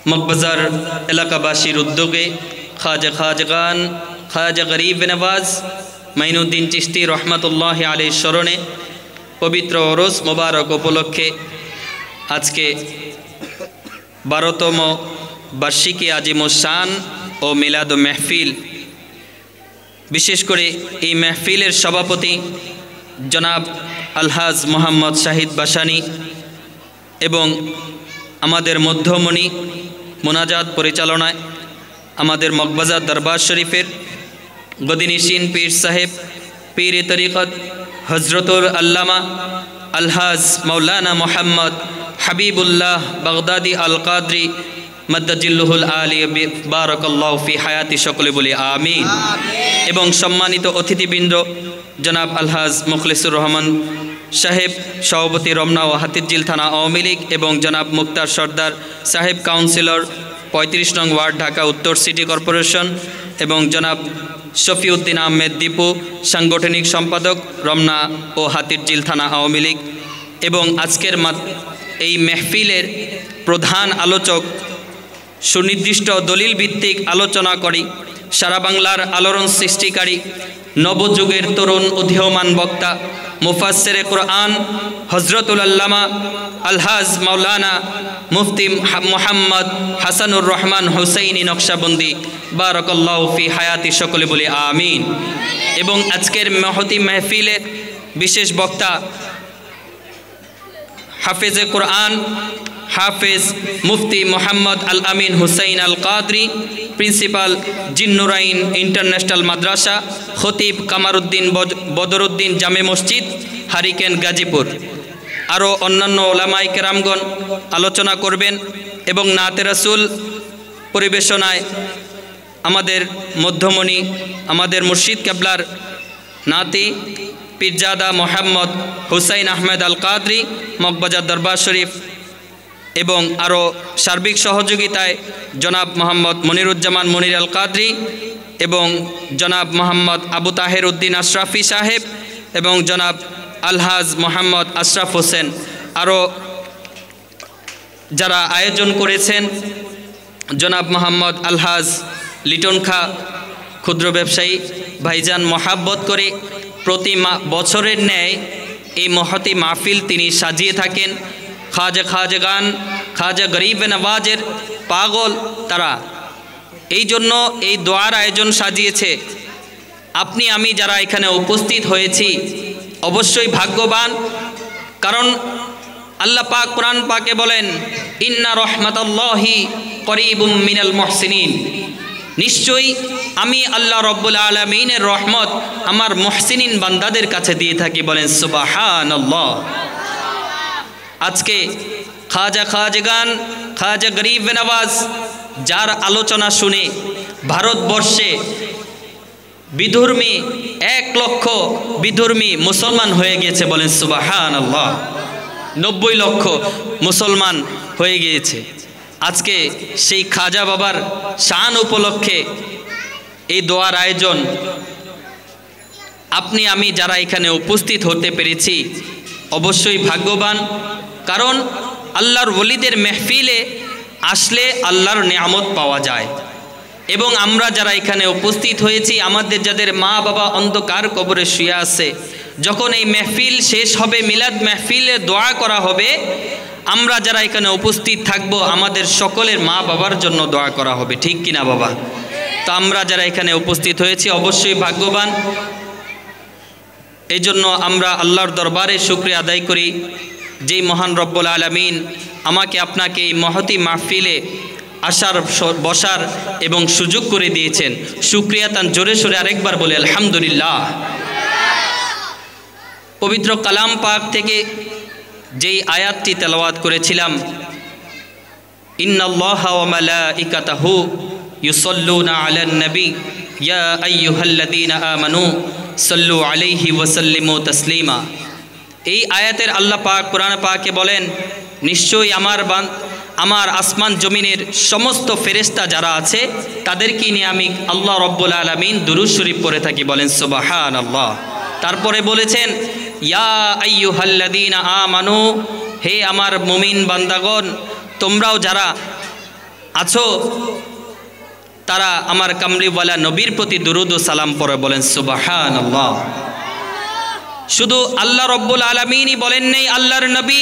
মগবাজার এলাকাবাসীর উদ্যোগে খাজাগান খাজা গরিব নওয়াজ মাইনুদ্দিন চিশতি রহমতুল্লাহ আলাইহির স্মরণে পবিত্র ওরস মোবারক উপলক্ষে আজকে 12তম বার্ষিকী আজিমুসান ও মিলাদ মেহফিল, বিশেষ করে এই মেহফিলের সভাপতি জনাব আলহাজ মোহাম্মদ শাহিদ বাসানি এবং আমাদের মধ্যমণি মোনাজাত পরিচালনায় আমাদের মগবাজার দরবার শরীফের গদিনিশিন পীর সাহেব পীর তরিকত হজরতুল আল্লামা আলহাজ মৌলানা মোহাম্মদ হাবিবুল্লাহ বাগদাদি আল কাদরি মদ্দাজিল্লুহুল আলী বারাকাল্লাহু ফি হায়াতি, সকলে বলি আমিন। এবং সম্মানিত অতিথিবৃন্দ জনাব আলহাজ মুখলিসুর রহমান সাহেব সভাপতি রমনা ও হাতিরঝিল থানা আওয়ামী লীগ এবং জনাব মুক্তার সর্দার সাহেব কাউন্সিলর 35 নং ওয়ার্ড ঢাকা উত্তর সিটি কর্পোরেশন এবং জনাব শফিউদ্দিন আহমেদ দীপু সাংগঠনিক সম্পাদক রমনা ও হাতিরঝিল থানা আওয়ামী লীগ এবং আজকের এই মেহফিলের প্রধান আলোচক, সুনির্দিষ্ট দলিল ভিত্তিক আলোচনা করি সারা বাংলার আলোড়ন সৃষ্টিকারী নবযুগের তরুণ উদীয়মান বক্তা মুফাসসিরে কুরআন হযরতুল আল্লামা আলহাজ মাওলানা মুফতি মুহাম্মদ হাসানুর রহমান হুসাইনি নকশবন্দি বারাকাল্লাহু ফি হায়াতি, সকলে বলি আমিন। এবং আজকের মহতি মেহফিলে বিশেষ বক্তা হাফেজে কুরআন হাফেজ মুফতি মোহাম্মদ আল আমিন হুসাইন আল কাদরি, প্রিন্সিপাল জিন্নুরাইন ইন্টারন্যাশনাল মাদ্রাসা, খতিব কামারউদ্দিন বদরউদ্দিন জামে মসজিদ হারিকেন গাজীপুর, আরও অন্যান্য ওলামায়ে কেরামগণ আলোচনা করবেন। এবং নাতে রাসূল পরিবেশনায় আমাদের মধ্যমণি আমাদের মুর্শিদ কেবলার নাতি পীরজাদা মোহাম্মদ হুসাইন আহমেদ আল কাদরি মগবাজার দরবার শরীফ এবং আরও সার্বিক সহযোগিতায় জনাব মোহাম্মদ মনিরুজ্জামান মনির আল কাদরি এবং জনাব মোহাম্মদ আবু তাহের উদ্দিন আশরাফি সাহেব এবং জনাব আলহাজ মোহাম্মদ আশরাফ হোসেন, আরও যারা আয়োজন করেছেন জনাব মোহাম্মদ আলহাজ লিটন খা ক্ষুদ্র ব্যবসায়ী ভাইজান মহাব্বত করে প্রতি বছরের ন্যায় এই মহতি মাহফিল তিনি সাজিয়ে থাকেন। খাজাগান খাজা গরিব নওয়াজের পাগল তারা, এই জন্য এই দোয়ার আয়োজন সাজিয়েছে। আপনি আমি যারা এখানে উপস্থিত হয়েছি অবশ্যই ভাগ্যবান, কারণ আল্লাহ পাক কোরআন পাকে বলেন ইন্না রহমাতাল্লাহি করিবুম মিনাল মুহসিনিন, নিশ্চয়ই আমি আল্লাহ রব্বুল আলামিনের রহমত আমার মুহসিনিন বান্দাদের কাছে দিয়ে থাকি, বলেন সুবহানাল্লাহ। আজকে খাজাগান খাজা গরিব নওয়াজ যার আলোচনা শুনে ভারতবর্ষে বিধর্মী 1 লক্ষ বিধর্মী মুসলমান হয়ে গিয়েছে, বলেন সুবহানাল্লাহ। 90 লক্ষ মুসলমান হয়ে গিয়েছে। আজকে সেই খাজা বাবার শান উপলক্ষে এই দোয়ার আয়োজন, আপনি আমি যারা এখানে উপস্থিত হতে পেরেছি অবশ্যই ভাগ্যবান, কারণ আল্লাহর ওলিদের মেহফিলে আসলে আল্লাহর নিয়ামত পাওয়া যায়। এবং আমরা যারা এখানে উপস্থিত হয়েছি, আমাদের যাদের মা বাবা অন্ধকার কবরে শুয়ে আছে, যখন এই মেহফিল শেষ হবে, মিলাদ মেহফিলে দোয়া করা হবে, আমরা যারা এখানে উপস্থিত থাকব আমাদের সকলের মা বাবার জন্য দোয়া করা হবে, ঠিক কিনা বাবা? তো আমরা যারা এখানে উপস্থিত হয়েছি অবশ্যই ভাগ্যবান। এই জন্য আমরা আল্লাহর দরবারে শুকরিয়া আদায় করি, যেই মহান রব্বুল আলামিন আমাকে আপনাকে এই মহতি মাহফিলে আসার বসার এবং সুযোগ করে দিয়েছেন। শুকরিয়া তান জোরে সোরে আরেকবার বলে আলহামদুলিল্লাহ। পবিত্র কালাম পাক থেকে যেই আয়াতটি তেলাওয়াত করেছিলাম, ইন্নাল্লাহা ওয়া মালাইকাতাহু ইউসাল্লুনা আলান নবী ইয়া আইয়ুহাল্লাযীনা আমানু সাল্লু আলাইহি ওয়া সাল্লিমু তাসলিমা, এই আয়াতের আল্লাহ পাক কোরআন পাকে বলেন নিশ্চয়ই আমার আসমান জমিনের সমস্ত ফেরেশতা যারা আছে তাদেরকে নিয়ে আমি আল্লাহ রব্বুল আলামিন দুরূদ শরীফ পড়ে থাকি, বলেন সুবহানাল্লাহ। তারপরে বলেছেন ইয়া আইয়ুহাল্লাযীনা আমানু, হে আমার মুমিন বান্দাগণ, তোমরাও যারা আছো তারা আমার কামলিওয়ালা নবীর প্রতি দুরুদ ও সালাম পড়ে বলেন সুবহানাল্লাহ। শুধু আল্লাহ রব্বুল আলামিনই বলেন নেই, আল্লাহর নবী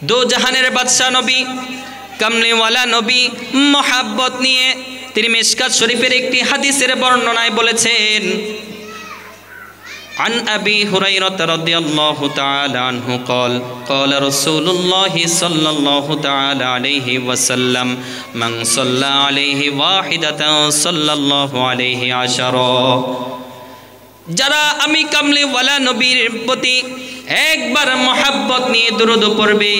দো জাহানের বাদশা নবী কামলিওয়ালা নবী মহাব্বত নিয়ে তিনি মিশকাত শরীফের একটি হাদিসের বর্ণনায় বলেছেন, عن أبي هريرة رضي الله تعالى عنه قال قال رسول الله صلى الله تعالى عليه وسلم من صلى عليه واحدة صلى الله عليه عشرا। যারা আমি কামলিওয়ালা নবীর প্রতি একবার মহাব্বত নিয়ে দুরূদ পড়বে,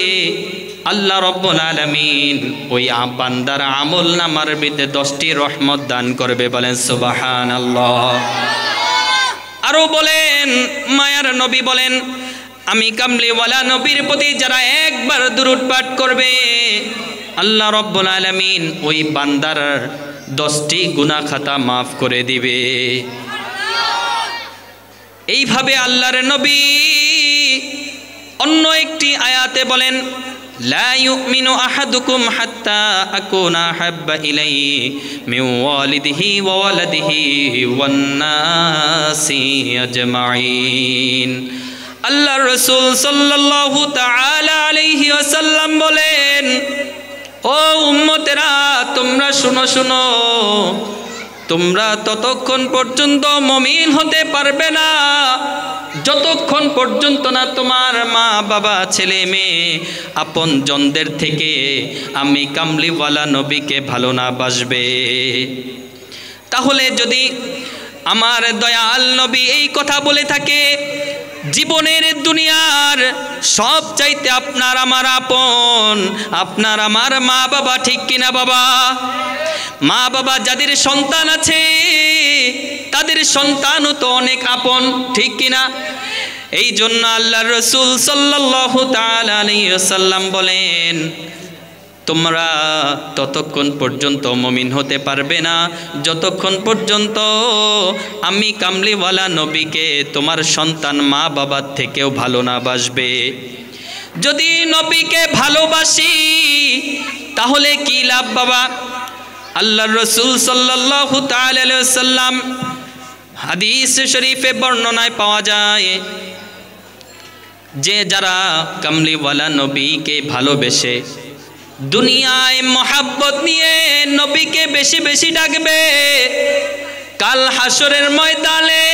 আল্লাহ রব্বুল আলামিন ওই বান্দার আমল নামার ভিতরে 10টি রহমত দান করবে, বলেন সুবহানাল্লাহ। আরো বলেন মায়ার নবী বলেন, আমি কামলিওয়ালা নবীর প্রতি যারা একবার দুরূদ পাঠ করবে, আল্লাহ রব্বুল আলামিন ওই বান্দার 10টি গুনাহ খাতা মাফ করে দিবে। এইভাবে আল্লাহর নবী অন্য একটি আয়াতে বলেন, লা ইউমিনু আহাদুকুম হাত্তা আকুনা হাব্বা ইলাইহি মিন ওয়ালিদিহি ওয়া ওয়ালাদিহি ওয়ান নাসি আজমাইন। আল্লাহর রাসূল সাল্লাল্লাহু তাআলা আলাইহি ওয়াসাল্লাম বলেন, ও উম্মতেরা তোমরা শুনো শুনো, তোমরা ততক্ষণ পর্যন্ত মুমিন হতে পারবে না যতক্ষণ পর্যন্ত না তোমার মা বাবা ছেলে মেয়ে আপন জনদের থেকে আমি কামলিওয়ালা নবীকে ভালো না বাসবে। তাহলে যদি আমার দয়াল নবী এই কথা বলে থাকে, জীবনের দুনিয়ার সব চাইতে আপনার আমার আপন আপনার আমার মা বাবা, ঠিক কিনা বাবা? মা বাবা যাদের সন্তান আছে তাদের সন্তানও তো অনেক আপন, ঠিক কিনা? এই জন্য আল্লাহর রাসূল সাল্লাল্লাহু তাআলা আলাইহি ওয়াসাল্লাম বলেন, তোমরা ততক্ষণ পর্যন্ত মুমিন হতে পারবে না যতক্ষণ পর্যন্ত আমি কামলিওয়ালা নবীকে তোমার সন্তান মা বাবার থেকেও ভালো না বাসবে। যদি নবীকে ভালোবাসি তাহলে কি লাভ বাবা? আল্লাহর রাসূল সাল্লাল্লাহু তাআলা আলাইহি ওয়াসাল্লাম হাদিস শরীফে বর্ণনায় পাওয়া যায় যে যারা কামলিওয়ালা নবীকে ভালোবেসে দুনিয়ায় মহাব্বত নিয়ে নবীকে বেশি বেশি ডাকবে, কাল হাসরের ময়দানে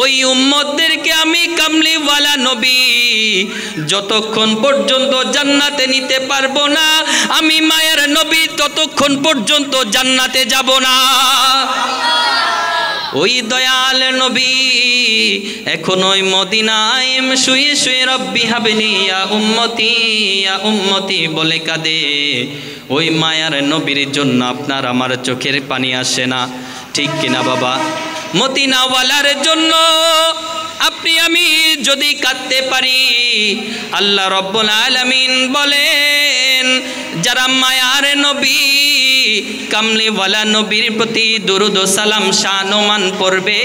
ওই উম্মতদেরকে আমি কামলিওয়ালা নবী যতক্ষণ পর্যন্ত জান্নাতে নিতে পারবো না, আমি মায়ের নবী ততক্ষণ পর্যন্ত জান্নাতে যাব না। ওই দয়াল নবী এখন ওই মদিনায় শুয়ে শুয়ে রব্বি হাবলি ইয়া উম্মতি বলে কাঁদে। ওই মায়ার নবীর জন্য আপনার আমার চোখের পানি আসে না, ঠিক কিনা বাবা? মদিনাওয়ালার জন্য আপনি আমি যদি কাঁদতে পারি, আল্লাহ রব্বুল আলামিন বলেন যারা মায়ার নবী কামলিওয়ালা নবীর প্রতি দুরূদ ও সালাম শানমান পড়বে,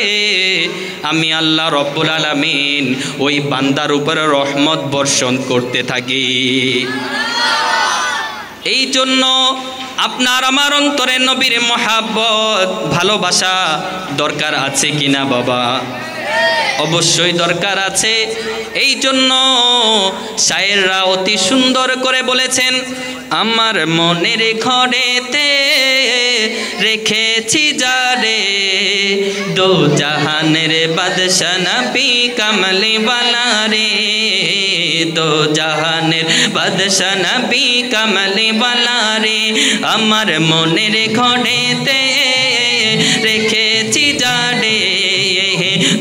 আমি আল্লাহ রব্বুল আলামিন ওই বান্দার উপরে রহমত বর্ষণ করতে থাকি। এই জন্য আপনার আমার অন্তরে নবীর মহাব্বত ভালোবাসা দরকার আছে কিনা বাবা? অবশ্যই দরকার আছে। এই জন্য শায়েররা অতি সুন্দর করে বলেছেন, আমার মনের ঘরেতে রেখেছি যারে দো জাহানের বাদশা নবী কামলিওয়ালা রে, দো জাহানের বাদশা নবী কামলিওয়ালা রে, আমার মনের ঘরেতে রেখেছি যারে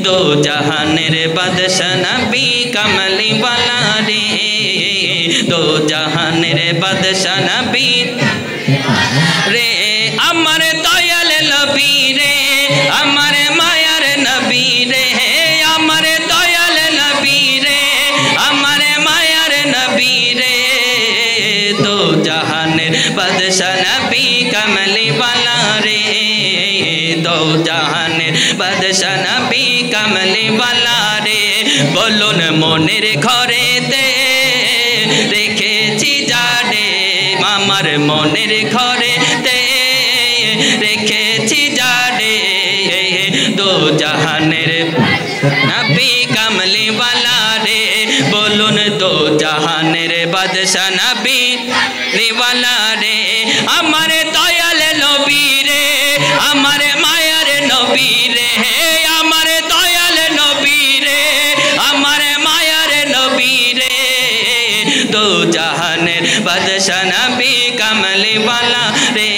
দো জাহানের বাদশা নবী কামলিওয়ালা রে, দো জাহানের বাদশা নবী রে, আমার দয়াল নবী রে, আমার মায়ার নবী রে, আমার দয়াল নবী রে, আমার মায়ার নবী রে, দো জাহানের বাদশা নবী কামলিওয়ালা রে, দো জাহানের বাদশা নবী কামলিওয়ালা রে, বলুন মনের ঘরেতে রেখেছি যারে আমার মনের ঘরেতে রেখেছি যারে দো জাহানের নবী কামলি ওয়ালা রে বলুন দো জাহানের বাদশা নবী ওয়ালা রে আমার দয়াল নবী রে আমার মায়ার নবী রে আমার দয়াল নবী রে আমার মায়ার নবী রে দো জাহানের বাদশা নবী কামলি ওয়ালা রে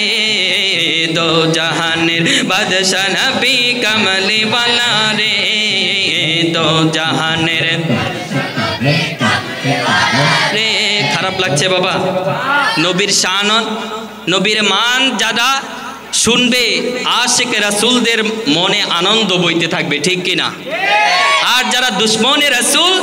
दो जहानेर बादशाह नबी कमली वाला रे दो जहानेर रे खराब लागছে बाबा नबीर शान नबीर मान जादा শুনবে आशिक रसूलদের মনে আনন্দ বইতে থাকবে ঠিক কি না আর যারা দুশমনে রাসূল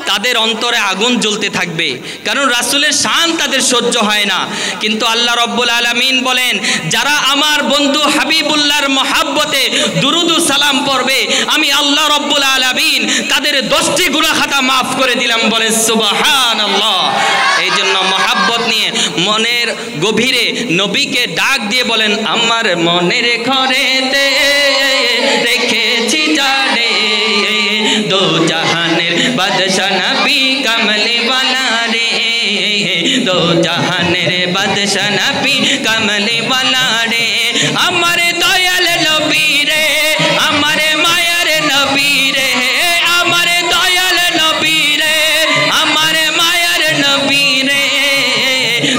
তাদের অন্তরে আগুন জ্বলতে থাকবে কারণ রাসূলের শান তাদের সহ্য হয় না কিন্তু আল্লাহ রাব্বুল আলামিন বলেন যারা আমার বন্ধু হাবিবুল্লাহর মহব্বতে দুরুদ ও সালাম পড়বে আমি আল্লাহ রাব্বুল আলামিন তাদের 10টি গুনাহ খাতা maaf করে দিলাম বলে সুবহানাল্লাহ এইজন্য মহব্বত নিয়ে মনের গভীরে নবীকে ডাক দিয়ে বলেন আমার মনের ঘরেতে রেখেছি যারে दो जहानेर बादशाह नबी कमली वाला रे दो जहानेर बादशाह नबी कमली वाला रे हमारे दयाल नबी रे हमारे मायार नबी रे हमारे दयाल नबी रे हमारे मायार नबी रे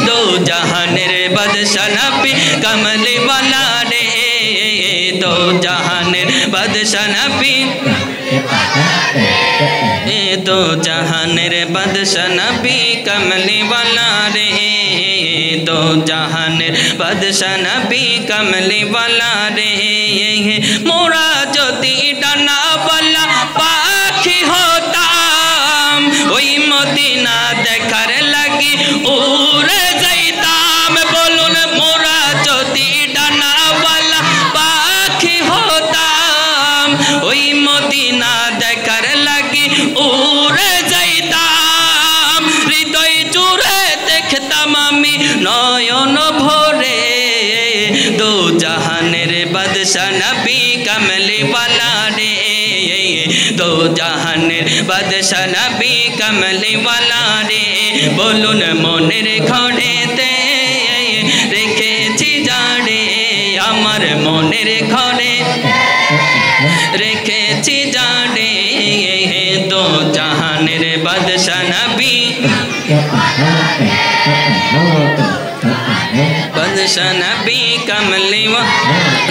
दो जहानेर बादशाह नबी कमली वाला रे दो जहानेर बादशाह नबी दो जहानेर बादशाह नबी कमली वाला रे दो जहानेर बादशाह नबी कमली वाला रे मोरा जदि डाना वाला पाखी होताम ओई मदीना देखार लगी उड़े जाइताम बोलुन मोरा जदि डाना वाला पाखी होताम ओई मदीना देखार लगी उड़े जाइताम हृदय जुड़े देखताम आमी नयन भरे दो जहानेर बादशाह नबी कमली वाला रे दो जहानेर बादशाह नबी कमली वाला रे बोलुन मनेर घरेते रेखेछि जारे आमार मनेर घरे रेखेछि जारे दो जहानेर बादशाह नबी बादशाह नबी कमली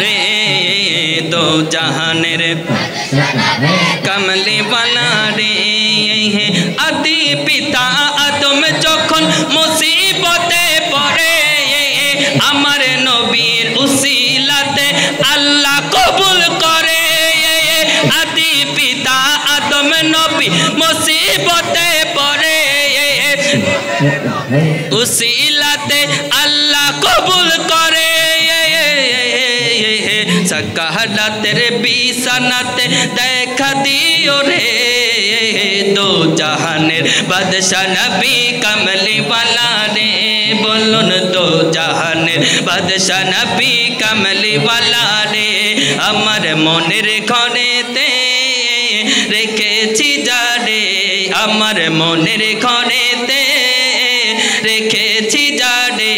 रे दो जहानेर कमली वाला रे आदि पिता आदम जखन मुसीबते पड़े आमार नबीर उसिलाते अल्लाह कबूल करे आदि पिता आदम नबी मुसीबते पड़े उसिलाते अल्लाह कबूल करे सकाहदातेर बिछानाते देखा दियो रे दो जहानेर बादशाह नबी कमली वाला रे बोलुन दो जहानेर बादशाह नबी कमली वाला रे आमार मनेर घरेते रेखेछि जारे आमार मनेर घरेते रेखेछि जारे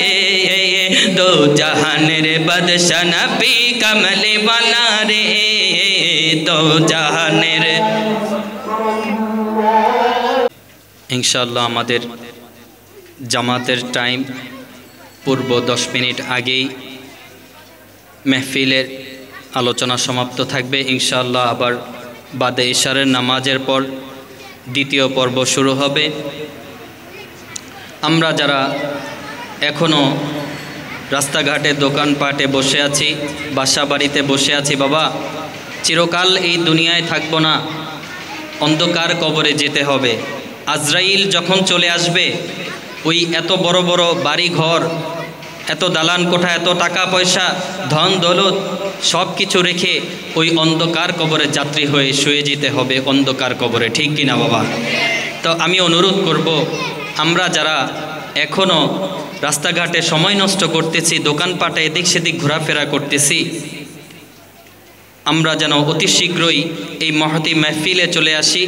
दो जहानेर बादशाह नबी कमली वाला रे दो जहानेर इंशाअल्लाह आमादेर জামাতের টাইম পূর্ব 10 মিনিট আগেই মেহফিলের আলোচনা সমাপ্ত থাকবে ইনশাআল্লাহ আবার বাদে ইশারের নামাজের পর দ্বিতীয় পর্ব শুরু হবে আমরা যারা এখনো রাস্তাঘাটে দোকানপাটে বসে আছি বাসা বাড়িতে বসে আছি বাবা চিরকাল এই দুনিয়ায় থাকবো না অন্ধকার কবরে যেতে হবে আজরাইল যখন চলে আসবে ওই এত বড় বড় বাড়ি ঘর এত দালান কোঠা এত টাকা পয়সা ধন দৌলত সব কিছু রেখে ওই অন্ধকার কবরে যাত্রী হয়ে শুয়ে যেতে হবে অন্ধকার কবরে ঠিক কি না বাবা তো আমি অনুরোধ করব আমরা যারা এখনও রাস্তাঘাটে সময় নষ্ট করতেছি, দোকানপাটে এদিক সেদিক ঘোরাফেরা করতেছি। আমরা যেন অতি শীঘ্রই এই মহতি মাহফিলে চলে আসি।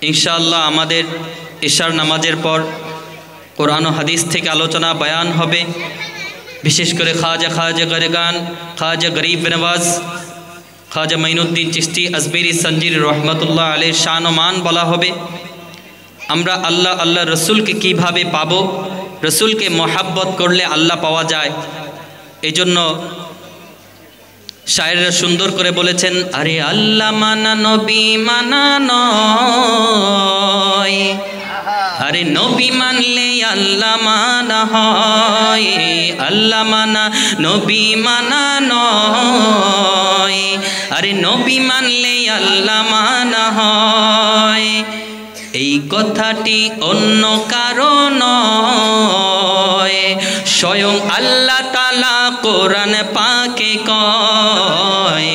ইনশাআল্লাহ আমাদের ইশার নামাজের পর কোরআন ও হাদিস থেকে আলোচনা বয়ান হবে। বিশেষ করে খাজা গরগান, খাজা গরিব নওয়াজ, খাজা মাইনুদ্দিন চিশতি আজমেরি সঞ্জির রহমতুল্লাহ আলাইহির শান ও মান বলা হবে। আমরা আল্লাহ রসুলকে কিভাবে পাবো, রসুলকে মহাব্বত করলে আল্লাহ পাওয়া যায়। এই জন্য শায়েররা সুন্দর করে বলেছেন, আরে আল্লাহ মানা নবী মানা নয়, আরে নবী মানলে আল্লাহ মানা হয়, আল্লাহ মানা নবী মানা নয়, আরে নবী মানলে আল্লাহ মানা হয়। এই কথাটি অন্য কারো নয়, স্বয়ং আল্লাহ তাআলা কোরআন পাকে কয়।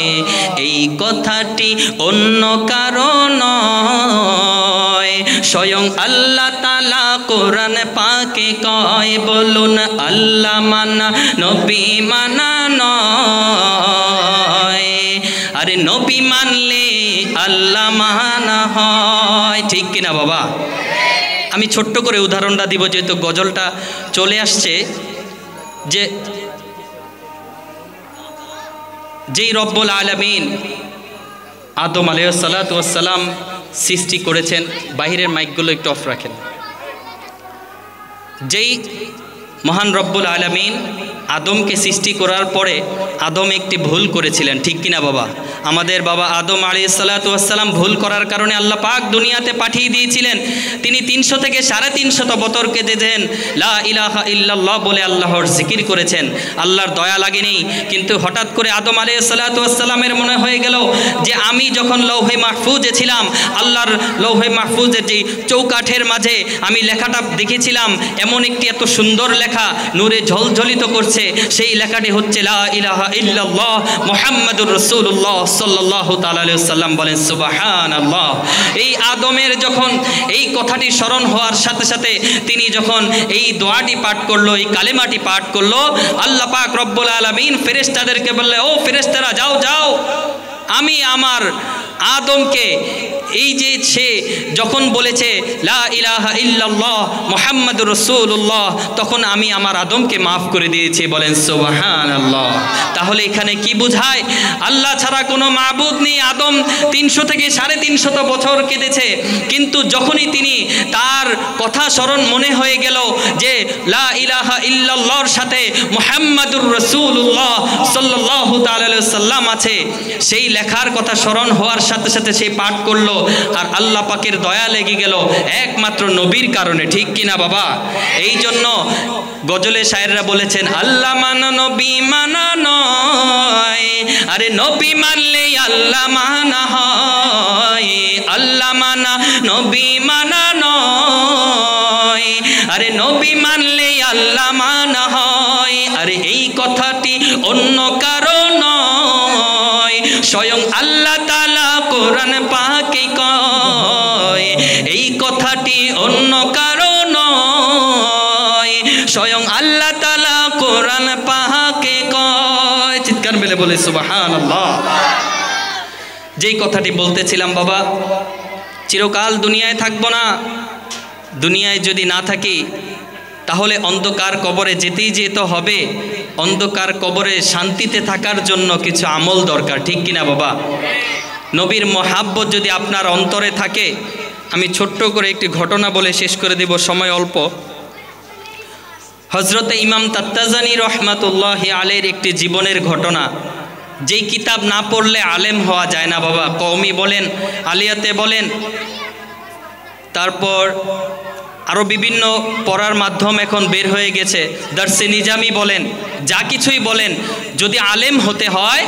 এই কথাটি অন্য কারো নয়, স্বয়ং আল্লাহ তাআলা কোরআন পাকে কয়। বলুন আল্লাহ মানা নবী মানা নয়, আরে নবী মানলে আল্লাহ মানা হয়। ঠিক কিনা বাবা? আমি ছোট্ট করে উদাহরণটা দিব, যেহেতু গজলটা চলে আসছে। যেই রব্বুল আলামিন আদম আলাইহিস সালাতু ওয়াস সালাম সৃষ্টি করেছেন, বাহিরের মাইকগুলো একটু অফ রাখেন। যেই মহান রব্বুল আলামিন আদমকে সৃষ্টি করার পরে আদম একটি ভুল করেছিলেন, ঠিক কিনা বাবা? আমাদের বাবা আদম আলাইহিস সালাতু ওয়াস সালাম ভুল করার কারণে আল্লাহ পাক দুনিয়াতে পাঠিয়ে দিয়েছিলেন। তিনি 300 থেকে 350 বছর কেঁদেছেন, লা ইলাহা ইল্লাল্লাহ বলে আল্লাহর জিকির করেছেন। আল্লাহর দয়া লাগেনি, কিন্তু হঠাৎ করে আদম আলাইহিস সালাতু ওয়াস সালামের মনে হয়ে গেল যে আমি যখন লৌহে মাহফুজে ছিলাম, আল্লাহর লৌহে মাহফুজের যে চৌকাঠের মাঝে আমি লেখাটা দেখেছিলাম, এমন একটি এত সুন্দর লেখা নূরে ঝলঝলিত করছে। সেই লেখাটি হচ্ছে লা ইলাহা ইল্লাল্লাহ মুহাম্মাদুর রাসূলুল্লাহ সাল্লাল্লাহু তাআলা আলাইহি ওয়াসাল্লাম। বলেন সুবহানাল্লাহ। এই আদমের যখন এই কথাটি স্মরণ হওয়ার সাথে সাথে তিনি যখন এই দোয়াটি পাঠ করলো, এই কালেমাটি পাঠ করলো, আল্লাহ পাক রব্বুল আলামিন ফেরেশতাদেরকে বললে, ও ফেরেশতারা যাও যাও, আমি আমার আদমকে, এই যে সে যখন বলেছে লা ইলাহা ইল্লাল্লাহ মুহাম্মাদুর রাসূলুল্লাহ, তখন আমি আমার আদমকে মাফ করে দিয়েছি। বলেন সুবহানাল্লাহ। তাহলে এখানে কি বোঝায়? আল্লাহ ছাড়া কোনো মাবুদ নেই। আদম 300 থেকে 350 বছর কেঁদেছে, কিন্তু যখনই তিনি তার কথা স্মরণ মনে হয়ে গেল যে লা ইলাহা ইল্লাল্লাহর সাথে মুহাম্মাদুর রাসূলুল্লাহ সাল্লাল্লাহু তাআলা আলাইহি ওয়াসাল্লাম আছে, সেই লেখার কথা স্মরণ হওয়ার সাথে সাথে সে পাঠ করলো, আর আল্লাহ পাকের দয়া লেগে গেল একমাত্র নবীর কারণে। ঠিক কিনা বাবা? এই জন্য গজলে শায়েররা বলেছেন, আল্লাহ মানা নবী মানা নয়, আরে নবী মানলে আল্লাহ মানা হয়, আল্লাহ মানা নবী মানা নয়, আরে নবী মানলে আল্লাহ মানা হয়। আরে এই কথাটি অন্য কারো নয়, স্বয়ং আল্লাহ তাআলা কোরআন পাকে কয়। এই কথাটি অন্য কারো নয়, স্বয়ং আল্লাহ তাআলা কোরআন পাকে কয়। চিৎকার মেলে বলে সুবহানাল্লাহ। যেই কথাটি বলতেছিলাম বাবা, চিরকাল দুনিয়ায় থাকবো না। দুনিয়ায় যদি না থাকি তাহলে অন্ধকার কবরে যেতেই যেতে হবে। অন্ধকার কবরে শান্তিতে থাকার জন্য কিছু আমল দরকার, ঠিক কিনা বাবা? নবীর মহাব্বত যদি আপনার অন্তরে থাকে, আমি ছোট্ট করে একটি ঘটনা বলে শেষ করে দেব, সময় অল্প। হযরতে ইমাম তাত্তাজানি রহমাতুল্লাহি আলাইহির একটি জীবনের ঘটনা, যেই কিতাব না পড়লে আলেম হওয়া যায় না বাবা। কওমি বলেন, আলিয়াতে বলেন, তারপর আরও বিভিন্ন পড়ার মাধ্যম এখন বের হয়ে গেছে, দারসে নিজামি বলেন, যা কিছুই বলেন, যদি আলেম হতে হয়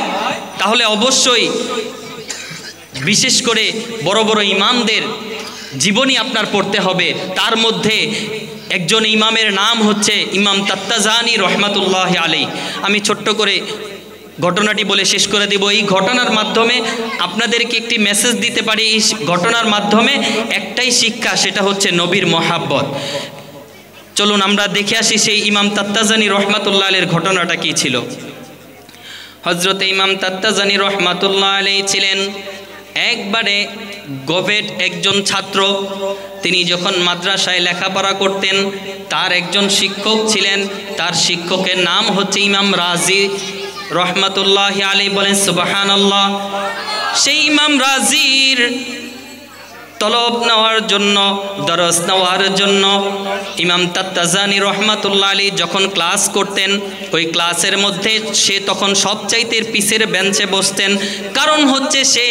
তাহলে অবশ্যই বিশেষ করে বড় বড় ইমামদের জীবনী আপনার পড়তে হবে। তার মধ্যে একজন ইমামের নাম হচ্ছে ইমাম তাত্তাজানি রহমাতুল্লাহি আলাইহি। আমি ছোট্ট করে ঘটনাটি বলে শেষ করে দেব। এই ঘটনার মাধ্যমে আপনাদেরকে একটি মেসেজ দিতে পারি। এই ঘটনার মাধ্যমে একটাই শিক্ষা, সেটা হচ্ছে নবীর মহাব্বত। চলুন আমরা দেখে আসি সেই ইমাম তাত্তাজানি রহমাতুল্লাহ আলাইহির ঘটনাটা কি ছিল। হযরত ইমাম তাত্তাজানি রহমাতুল্লাহ আলাইহি ছিলেন একবারে গবেট একজন ছাত্র। তিনি যখন মাদ্রাসায় লেখাপড়া করতেন তার একজন শিক্ষক ছিলেন, তার শিক্ষকের নাম হচ্ছে ইমাম রাজি রহমাতুল্লাহি আলাইহি। বলেন সুবহানাল্লাহ। সেই ইমাম রাজির তলব নেওয়ার জন্য, দরস নেওয়ার জন্য ইমাম তাত্তাজানি রহমাতুল্লাহ আলাইহি যখন ক্লাস করতেন, ওই ক্লাসের মধ্যে সে তখন সবচাইতে পিছের বেঞ্চে বসতেন। কারণ হচ্ছে সে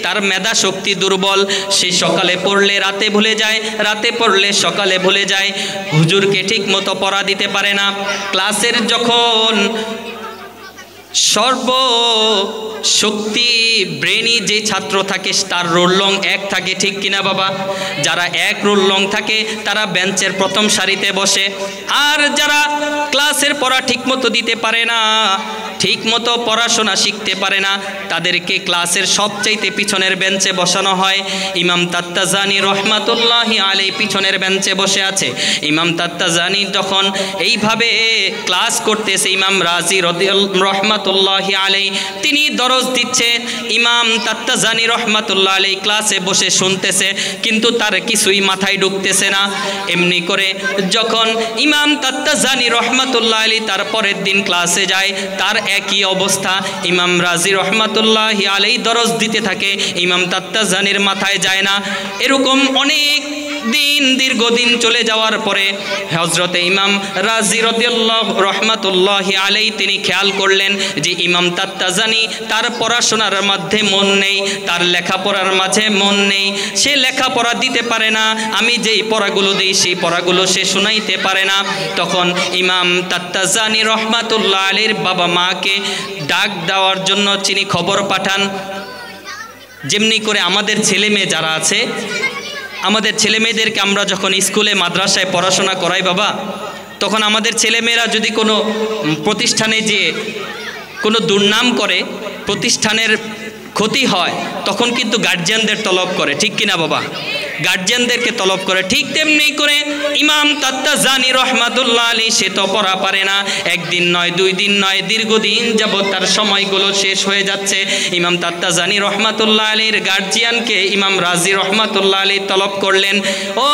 তার মেধা শক্তি দুর্বল, সে সকালে পড়লে রাতে ভুলে যায়, রাতে পড়লে সকালে ভুলে যায়, হুজুরকে ঠিক মতো পড়া দিতে পারে না। ক্লাসের যখন সর্ব শক্তি ব্রেনি যে ছাত্র থাকে তার রোল লং 1 থাকে, ঠিক কিনা বাবা? যারা 1 রোল লং থাকে তারা বেঞ্চের প্রথম সারিতে বসে, আর যারা ক্লাসের পড়া ঠিকমতো দিতে পারে না, ঠিকমতো পড়াশোনা শিখতে পারে না, তাদেরকে ক্লাসের সবচাইতে পিছনের বেঞ্চে বসানো হয়। ইমাম তাত্তাজানি রহমাতুল্লাহি আলাইহি পিছনের বেঞ্চে বসে আছে। ইমাম তাত্তাজানি যখন এইভাবে ক্লাস করতেছে, ইমাম রাজি রহমাতুল্লাহি আলাইহি তিনি দরস দিচ্ছে, ইমাম তাত্তাজানি রহমাতুল্লাহ আলাইহি ক্লাসে বসে শুনতেছে, কিন্তু তার কিছুই মাথায় ঢুকতেছে না। এমনি করে যখন ইমাম তাত্তাজানি রহমাতুল্লাহ আলাইহি তার পরের দিন ক্লাসে যায়, তার একই অবস্থা। ইমাম রাজি রহমাতুল্লাহি আলাইহি দরস দিতে থাকে, ইমাম তাত্তাজানির মাথায় যায় না। এরকম অনেক দিন, দীর্ঘদিন চলে যাওয়ার পরে হযরতে ইমাম রাজি রাদিয়াল্লাহু রহমাতুল্লাহি আলাইহি তিনি খেয়াল করলেন যে ইমাম তাত্তাজানি তার পড়াশোনার মধ্যে মন নেই, তার লেখাপড়ার মাঝে মন নেই, সে লেখাপড়া দিতে পারে না, আমি যেই পড়াগুলো দিই সেই পড়াগুলো সে শোনাইতে পারে না। তখন ইমাম তাত্তাজানি রহমাতুল্লাহ আলাইহির বাবা মাকে ডাক দেওয়ার জন্য তিনি খবর পাঠান। যেমনি করে আমাদের ছেলে মেয়ে যারা আছে, আমাদের ছেলে মেয়েদেরকে আমরা যখন স্কুলে মাদ্রাসায় পড়াশোনা করাই বাবা, তখন আমাদের ছেলেমেয়েরা যদি কোনো প্রতিষ্ঠানে যেয়ে কোনো দুর্নাম করে, প্রতিষ্ঠানের ক্ষতি হয়, তখন কিন্তু গার্জিয়ানদের তলব করে, ঠিক কিনা বাবা? গার্জিয়ানদেরকে তলব করে। ঠিক তেমনি করে ইমাম তাত্তাজানি রহমাতুল্লাহ আলাইহি সে তো পড়া পারে না, 1 দিন নয়, 2 দিন নয়, দীর্ঘদিন যাবত তার সময়গুলো শেষ হয়ে যাচ্ছে। ইমাম তাত্তাজানি রহমাতুল্লাহ আলাইহির গার্জিয়ানকে ইমাম রাজি রহমাতুল্লাহ আলাইহি তলব করলেন, ও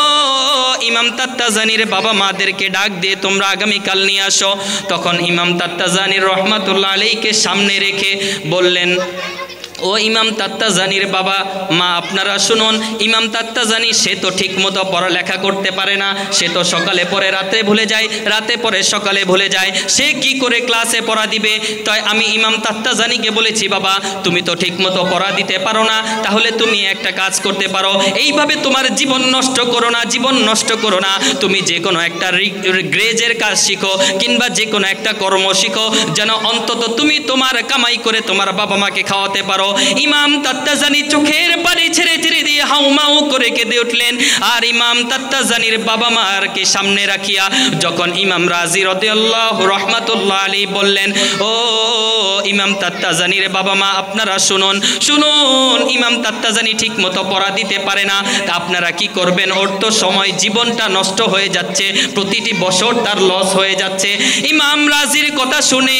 ইমাম তাত্তাজানির বাবা মাদেরকে ডাক দিয়ে তোমরা আগামীকাল নিয়ে আসো। তখন ইমাম তাত্তাজানি রহমাতুল্লাহ আলাইহিকে সামনে রেখে বললেন, ও ইমাম তাত্তাজানির বাবা মা আপনারা শুনুন, ইমাম তাত্তাজানি সে তো ঠিক মতো পড়ালেখা করতে পারে না, সে তো সকালে পড়ে রাতে ভুলে যায়, রাতে পড়ে সকালে ভুলে যায়, সে কি করে ক্লাসে পড়া দিবে? তাই আমি ইমাম তাত্তাজানিকে বলেছি, বাবা তুমি তো ঠিক মতো পড়া দিতে পারো না, তাহলে তুমি একটা কাজ করতে পারো, এইভাবে তোমার জীবন নষ্ট করো না, জীবন নষ্ট করো না, তুমি যে কোনো একটা গ্রেজের কাজ শিখো কিংবা যে কোনো একটা কর্ম শিখো, যেন অন্তত তুমি তোমার কামাই করে তোমার বাবা মাকে খাওয়াতে পারো। ইমাম তাত্তাজানি চোখের পানি ছেড়ে ছেড়ে দিয়ে হাউমাউ করে কেঁদে উঠলেন। আর ইমাম তাত্তাজানির বাবা মারকে সামনে রাখিয়া যখন ইমাম রাজি রাদিয়াল্লাহু রহমাতুল্লাহ আলাইহি বললেন, ও ইমাম তাত্তাজানির বাবা মা আপনারা শুনুন, শুনুন, ইমাম তাত্তাজানি ঠিক মতো পড়া দিতে পারে না, তা আপনারা কি করবেন? ওর তো সময় জীবনটা নষ্ট হয়ে যাচ্ছে, প্রতিটি বছর তার লস হয়ে যাচ্ছে। ইমাম রাজির কথা শুনে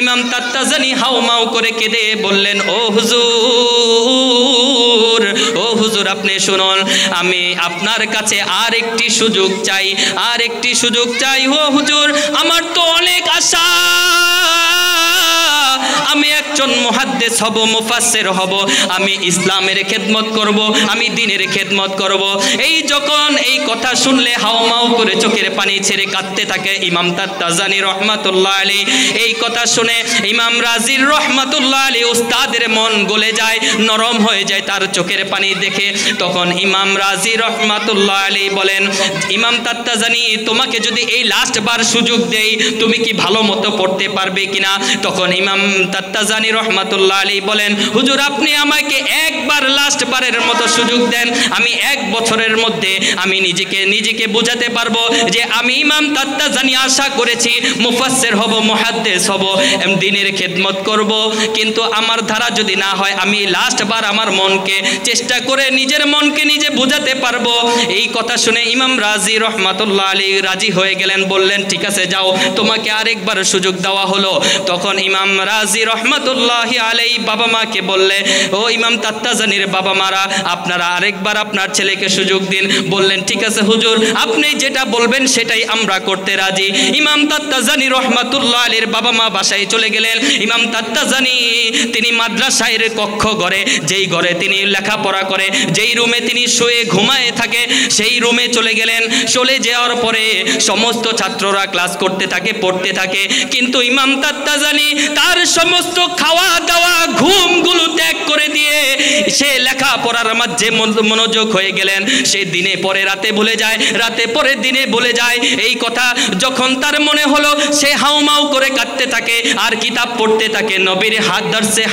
ইমাম তাত্তাজানি হাউমাউ করে কেঁদে বললেন, ও হুজুর, ও হুজুর আপনি শুনুন, আমি আপনার কাছে আর একটি সুযোগ চাই, আর একটি সুযোগ চাই। ও হুজুর আমার তো অনেক আশা, আমি একজন মুহাদ্দিস হব, মুফাসসির হব, আমি ইসলামের খেদমত করব, আমি দ্বীনের খেদমত করব। এই যখন এই কথা শুনলে হাউমাউ করে চোখের পানি ছেড়ে কাঁদতে থাকে ইমাম তাত্তাজানি রহমাতুল্লাহ আলাইহি। এই কথা শুনে ইমাম রাজির রহমাতুল্লাহ আলাইহি উস্তাদের মন গলে যায়, নরম হয়ে যায় তার চোখের পানি দেখে। তখন ইমাম রাজি রহমাতুল্লাহ আলাইহি বলেন, ইমাম তাত্তাজানি তোমাকে যদি এই লাস্ট বার সুযোগ দেই, তুমি কি ভালো মতো পড়তে পারবে কিনা? তখন ইমাম তাত্তাজানি তাত্তাজানি রহমাতুল্লাহ আলাইহি বলেন, হুজুর আপনি আমাকে একবার লাস্ট বারের মতো সুযোগ দেন, আমি 1 বছরের মধ্যে আমি নিজেকে বোঝাতে পারবো যে আমি ইমাম তাত্তাজানি আশা করেছি মুফাসসির হব, মুহাদ্দিস হব, দ্বীনের খেদমত করব, কিন্তু আমার ধারা যদি না হয় আমি লাস্ট বার আমার মনকে চেষ্টা করে নিজের মনকে নিজে বোঝাতে পারবো। এই কথা শুনে ইমাম রাজি রহমাতুল্লাহ আলাইহি রাজি হয়ে গেলেন, বললেন ঠিক আছে যাও, তোমাকে আরেকবার সুযোগ দেওয়া হলো। তখন ইমাম রাজি রহমাতুল্লাহ আলাইহি বাবা মাকে বললে, ও ইমাম তাত্তাজানির বাবা মারা, আপনারা আরেকবার আপনার ছেলেকে সুযোগ দিন। বললেন ঠিক আছে হুজুর, আপনি যেটা বলবেন সেটাই আমরা করতে রাজি। ইমাম তাত্তাজানি রহমাতুল্লাহ আলাইহির বাবা মা বাসায় চলে গেলেন। ইমাম তাত্তাজানি তিনি মাদ্রাসার কক্ষ ঘরে, যেই ঘরে তিনি লেখাপড়া করে, যেই রুমে তিনি শুয়ে ঘুমায় থাকে, সেই রুমে চলে গেলেন। চলে যাওয়ার পরে সমস্ত ছাত্ররা ক্লাস করতে থাকে, পড়তে থাকে, কিন্তু ইমাম তাত্তাজানি তার সমস্ত খাওয়া দাওয়া ঘুমগুলো ত্যাগ করে দিয়ে সে লেখাপড়ার মাঝে মনোযোগ হয়ে গেলেন। সে দিনে পরে রাতে ভুলে যায়, রাতে পরে দিনে ভুলে যায়। এই কথা যখন তার মনে হলো, সে হাউমাউ করে কাঁদতে থাকে আর কিতাব পড়তে থাকে। নবীর হাদিসে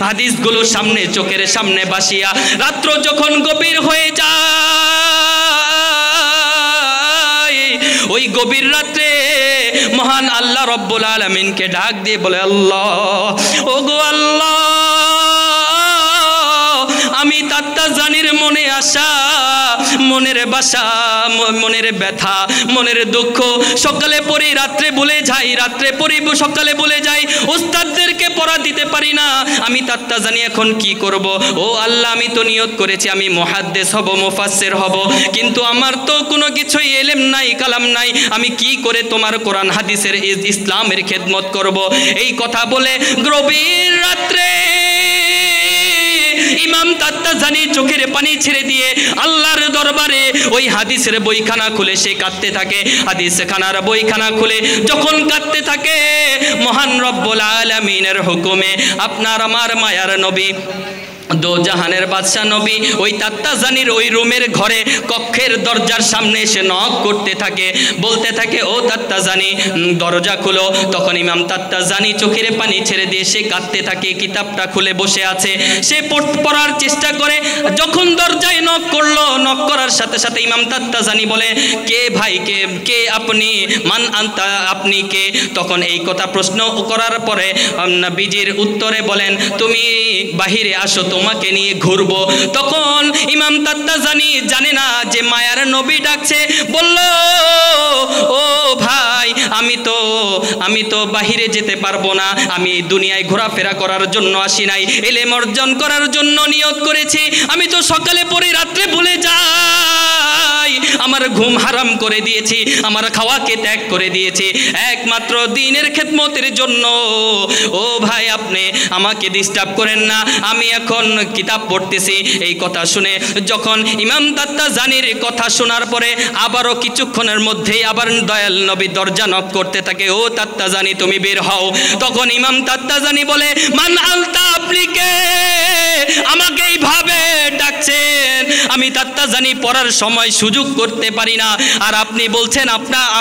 হাদিসগুলো সামনে, চোখের সামনে বাসিয়া রাত্র যখন গভীর হয়ে যায়, ওই গভীর রাত্রে মহান আল্লাহ রব্বুল আলামিনকে ডাক দিয়ে বলে, আল্লাহ, ওগো আল্লাহ, আমি তাত্তাজানির মনে আশা, মনের বাসা, মনের ব্যথা, মনের দুঃখ সকালে পড়ি রাত্রে ভুলে যাই, রাত্রে পড়ি সকালে ভুলে যাই, উস্তাদদেরকে পড়া দিতে পারি না, আমি তাত্তাজানি এখন কি করব? ও আল্লাহ, আমি তো নিয়ত করেছি আমি মুহাদ্দিস হব, মুফাসসির হব, কিন্তু আমার তো কোনো কিছুই ইলম নাই, কালাম নাই, আমি কি করে তোমার কোরআন হাদিসের ইসলামের খেদমত করব? এই কথা বলে গভীর রাত্রে ইমাম তাত্তাজানি চোখের পানি ছেড়ে দিয়ে আল্লাহর দরবারে ওই হাদিসের বইখানা খুলে সে কাঁদতে থাকে। হাদিস খানার বইখানা খুলে যখন কাঁদতে থাকে, মহান রব্বুল আলামিনের হুকুমে আপনার আমার মায়ার নবী, দো জাহানের বাদশা নবী ওই তাত্তাজানির ওই রুমের ঘরে কক্ষের দরজার সামনে এসে নক করতে থাকে, বলতে থাকে, ও তাত্তাজানি দরজা খুলো। তখন ইমাম তাত্তাজানি চোখের পানি ছেড়ে দিয়ে সে কাঁদতে থাকে, কিতাবটা খুলে বসে আছে, সে পড়ার চেষ্টা করে। যখন দরজায় নক করলো, নক করার সাথে সাথে ইমাম তাত্তাজানি বলে, কে ভাই, কে আপনি, মান আনতা, আপনি কে? তখন এই কথা প্রশ্ন করার পরে নবীজির উত্তরে বলেন, তুমি বাহিরে আসো, তোমাকে নিয়ে ঘুরবো। তখন ইমাম তাত্তাজানি জানে না যে মায়ার নবী ডাকছে, বলল, ও ভাই, আমি তো বাহিরে যেতে পারবো না, আমি দুনিয়ায় ঘোরাফেরা করার জন্য আসি নাই, ইলম অর্জন করার জন্য নিয়ত করেছি, আমি তো সকালে পরে রাত্রে ভুলে যাই, আমার ঘুম হারাম করে দিয়েছি, আমার খাওয়াকে ত্যাগ করে দিয়েছি একমাত্র দ্বীনের খেদমতের জন্য। ও ভাই, আপনি আমাকে ডিস্টার্ব করেন না, আমি এখন কিতাব পড়তেছি। এই কথা শুনে যখন ইমাম তাত্তাজানির কথা শোনার পরে আবারও কিছুক্ষণের মধ্যেই আবার দয়াল নবী দরজা নক করতে থাকে, ও তাত্তাজানি তুমি বের হও। তখন ইমাম তাত্তাজানি বলে, মান আনতা, আপনি কে? আমাকে এইভাবে ডাকছেন, আমি তাত্তাজানি পড়ার সময় সুযোগ করতে পারি না, আর আপনি বলছেন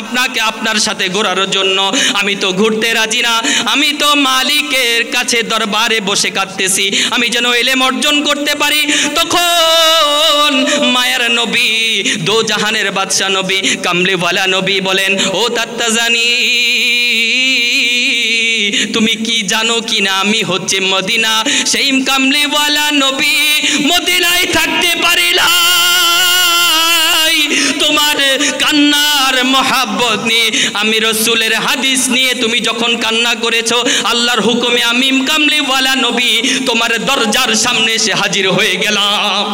আপনাকে আপনার সাথে ঘোরার জন্য। আমি তো ঘুরতে রাজি না, আমি তো মালিকের কাছে দরবারে বসে কাঁদতেছি, আমি যেন ইলম অর্জন করতে পারি। তখন মায়ার নবী, দো জাহানের বাদশা নবী, কামলিওয়ালা নবী বলেন, ও তাত্তাজানি, তুমি কি জানো কি না আমি হচ্ছে মদিনা, সেই কামলিওয়ালা নবী মদিনায় থাকতে পারি না, তোমার কান্নার মহাব্বত নিয়ে, আমি রসুলের হাদিস নিয়ে তুমি যখন কান্না করেছো, আল্লাহর হুকুমে আমি কামলিওয়ালা নবী তোমার দরজার সামনে এসে হাজির হয়ে গেলাম।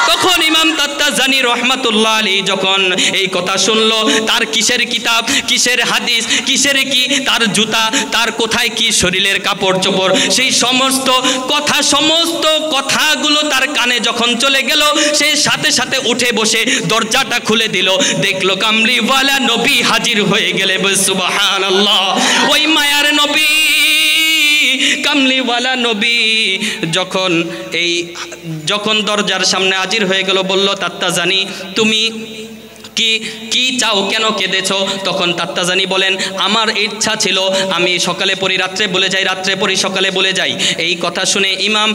তখন ইমাম তাত্তাজানি রহমাতুল্লাহ আলাইহি যখন এই কথা শুনলো, তার কিসের কিতাব, কিসের হাদিস, কিসের কি, তার জুতা, তার কোথায় কি শরীরের কাপড় চোপড়, সেই সমস্ত কথাগুলো তার কানে যখন চলে গেল, সে সাথে সাথে উঠে বসে দরজাটা খুলে দিল, দেখলো কামলিওয়ালা নবী হাজির হয়ে গেলে। সুবহানাল্লাহ, ওই মায়ার নবী, কামলিওয়ালা নবী যখন দরজার সামনে হাজির হয়ে গেল, বলল, তাত্তাজানি কি কি চাও, কেন কেঁদেছো? তখন তাত্তাজানি বলেন, আমার ইচ্ছা ছিল আমি সকালে পড়ি রাত্রে বলে যাই, রাত্রে পড়ি সকালে বলে যাই। এই কথা শুনে ইমাম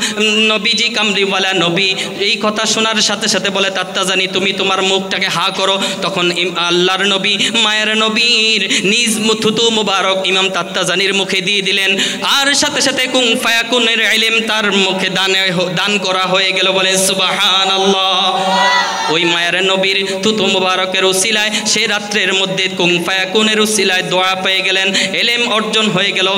নবীজি কামলিওয়ালা নবী এই কথা শোনার সাথে সাথে বলে, তাত্তাজানি তুমি তোমার মুখটাকে হা করো। তখন আল্লাহর নবী মায়ের নবীর নিজ থুতু মুবারক ইমাম তাত্তাজানির মুখে দিয়ে দিলেন, আর সাথে সাথে কুন ফায়াকুনের ইলম তার মুখে দান করা হয়ে গেল। বলে সুবহানাল্লাহ। ওই মায়ের নবীর থুতু মুবারকের উসিলায় সে রাত্রের মধ্যে কুন ফায়াকুনের উসিলায় দোয়া পেয়ে গেলেন, ইলম অর্জন হয়ে গেল।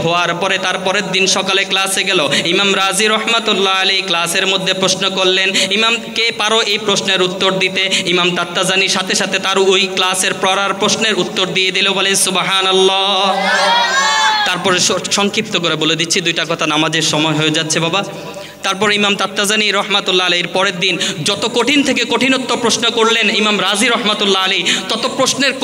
হওয়ার পরে তার পরের দিন সকালে ক্লাসে গেল। ইমাম রাজি রহমাতুল্লাহ আলাইহি ক্লাসের মধ্যে প্রশ্ন করলেন, ইমাম কে পারো এই প্রশ্নের উত্তর দিতে? ইমাম তাত্তাজানি সাথে সাথে তার ওই ক্লাসের পড়ার প্রশ্নের উত্তর দিয়ে দিল। বলে সুবহানাল্লাহ। তারপরে সংক্ষিপ্ত করে বলে দিচ্ছি, দুইটা কথা, নামাজের সময় হয়ে যাচ্ছে বাবা। তারপর ইমাম তাত্তাজানি রহমাতুল্লাহ আলাইহির পরের দিন যত কঠিন থেকে কঠিনত্ব প্রশ্ন করলেন ইমাম রাজি রহমাতুল্লাহ আলাইহি, তত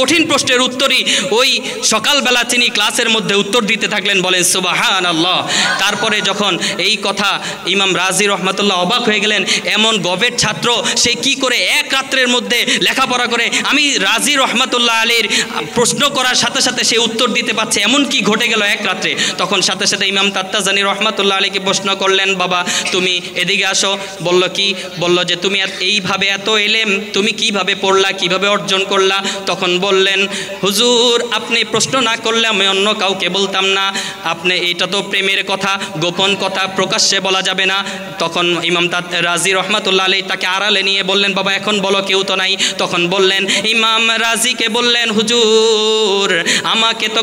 কঠিন প্রশ্নের উত্তরই ওই সকালবেলা তিনি ক্লাসের মধ্যে উত্তর দিতে থাকলেন। বলেন সুবহানাল্লাহ। তারপরে যখন এই কথা ইমাম রাজি রহমাতুল্লাহ অবাক হয়ে গেলেন, এমন গবেট ছাত্র সে কি করে এক রাত্রের মধ্যে লেখাপড়া করে আমি রাজি রহমাতুল্লাহ আলাইহির প্রশ্ন করার সাথে সাথে সে উত্তর দিতে পারছে, এমন কি ঘটে গেল এক রাত্রে? তখন সাথে সাথে ইমাম তাত্তাজানি রহমাতুল্লাহ আলাইহিকে প্রশ্ন করলেন, বাবা তুমি এদিকে আসো। বলল কি? বলল যে তুমি এইভাবে এত ইলম তুমি কিভাবে পড়লা, কিভাবে অর্জন করলা? তখন বললেন, হুজুর আপনি প্রশ্ন না করলে আমি অন্য কাউকে বলতাম না, আপনি এটা তো প্রেমের কথা, গোপন কথা, প্রকাশ্যে বলা যাবে না। তখন ইমাম রাজি রহমাতুল্লাহ আলাইহি তাকে আড়ালে নিয়ে বললেন, বাবা এখন বলো, কেউ তো নাই। তখন বললেন, ইমাম রাজিকে বললেন, হুজুর আমাকে তো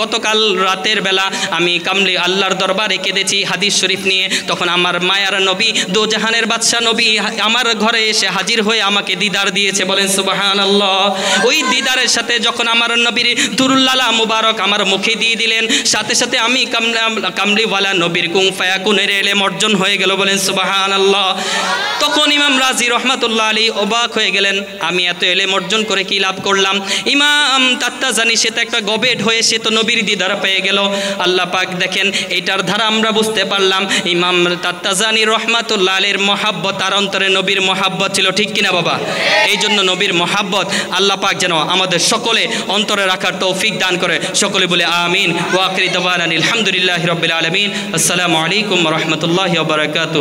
গতকাল রাতের বেলা আমি কামলি আল্লাহর দরবারে কেঁদেছি হাদিস শরীফ নিয়ে। তখন আমার মায়ার নবী দো জাহানের বাদশা নবী আমার ঘরে এসে হাজির হয়ে আমাকে দিদার দিয়েছে। বলেন সুবহানাল্লাহ। ওই দিদারের সাথে যখন আমার নবীর দুরুল্লালা মুবারক আমার মুখে দিয়ে দিলেন, সাথে সাথে আমি কামলিওয়ালা নবীর কুন ফায়াকুনের ইলম অর্জন হয়ে গেল। বলেন সুবহানাল্লাহ। তখন ইমাম রাজি রহমাতুল্লাহ আলাইহি অবাক হয়ে গেলেন, আমি এত ইলম অর্জন করে কি লাভ করলাম? ইমাম তাত্তাজানি সে তো একটা গবেট হয়ে সে তো নবীর দিদার পেয়ে গেল। আল্লাহ পাক দেখেন এটার দ্বারা আমরা বুঝতে পারলাম ইমাম তাত্তাজানি রহমাতুল্লাহ আলাইহির মহাব্বত, তার অন্তরে নবীর মহাব্বত ছিল, ঠিক কিনা বাবা? এই জন্য নবীর মহাব্বত আল্লাহ পাক যেন আমাদের সকলে অন্তরে রাখার তৌফিক দান করে। সকলে বলে আমিন। ওয়া আখিরু দাওয়ানা আলহামদুলিল্লাহি রাব্বিল আলামিন। আসসালামু আলাইকুম ওয়া রাহমাতুল্লাহি ওয়া বারাকাতুহু।